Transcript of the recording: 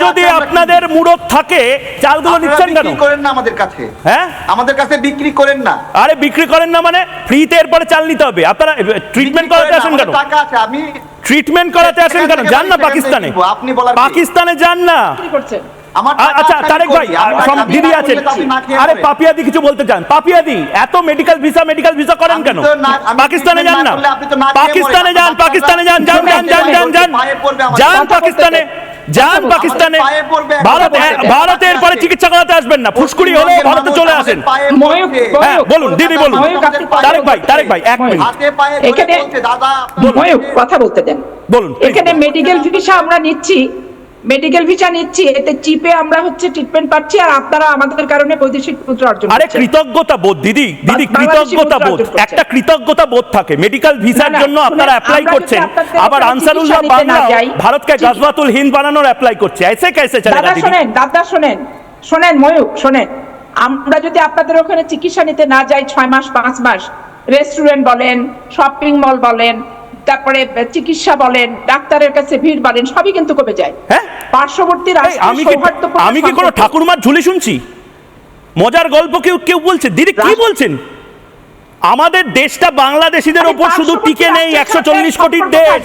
যদি আপনাদের মুরত থাকে চালগুলো নিচ্ছেন কেন? বিক্রি করেন না আমাদের কাছে। হ্যাঁ, আমাদের কাছে বিক্রি করেন না। আরে বিক্রি করেন না মানে ফ্রিতে এরপরে চাল নিতে হবে? আপনারা ট্রিটমেন্ট করাতে আসেন কেন? টাকা আছে, আমি ট্রিটমেন্ট করাতে আসেন কেন? যান না পাকিস্তানে। আপনি বলার পাকিস্তানে যান না। আচ্ছা তারেক ভাই, দিদি আছেন, আরে পাপিয়াদি কিছু বলতে চান? পাপিয়াদি এত মেডিকেল ভিসা করেন কেন? পাকিস্তানে যান না, পাকিস্তানে যান, পাকিস্তানে যান, যান যান যান যান যান যান পাকিস্তানে যান, পাকিস্তানে। ভারতের পরে চিকিৎসা করাতে আসবেন না, ফুসকুড়ি হলে ভারতে চলে আসেন। হ্যাঁ বলুন দিদি, বলুন। তারেক ভাই 1 মিনিট এখানে কথা বলতে দেন। বলুন। এখানে মেডিকেল ভিসা আমরা নিচ্ছি, মেডিকেল ভিসা নিচ্ছি, এতে চিপে আমরা হচ্ছে ট্রিটমেন্ট পাচ্ছি, আর আপনারা আমাদের কারণে বৈদেশিক মুদ্রা অর্জন করছেন। আরে কৃতজ্ঞতা বোধ দিদি, কৃতজ্ঞতা বোধ, একটা কৃতজ্ঞতা বোধ থাকে। মেডিকেল ভিসার জন্য আপনারা অ্যাপ্লাই করছেন, আবার আনসারুল্লাহ বাংলা ভারতকে গজওয়াতুল হিন্দ বানানোর অ্যাপ্লাই করছে। ऐसे कैसे चलेगा দিদি? দাদা শোনেন ময়ূক শোনেন, আমরা যদি আপনাদের ওখানে চিকিৎসা নিতে না যাই 6 মাস 5 মাস, রেস্টুরেন্ট বলেন, শপিং মল বলেন, তারপরে চিকিৎসা বলেন, ডাক্তারের কাছে ভিড় বলেন, সবই কিন্তু কমে যায়। হ্যাঁ, পার্শ্ববর্তী আমি কি কোনো ঠাকুরমার ঝুলি শুনছি? মজার গল্প কেউ বলছে? দিদি কি বলছেন? আমাদের দেশটা বাংলাদেশিদের উপর শুধু টিকে নেই, 140 কোটির দেশ।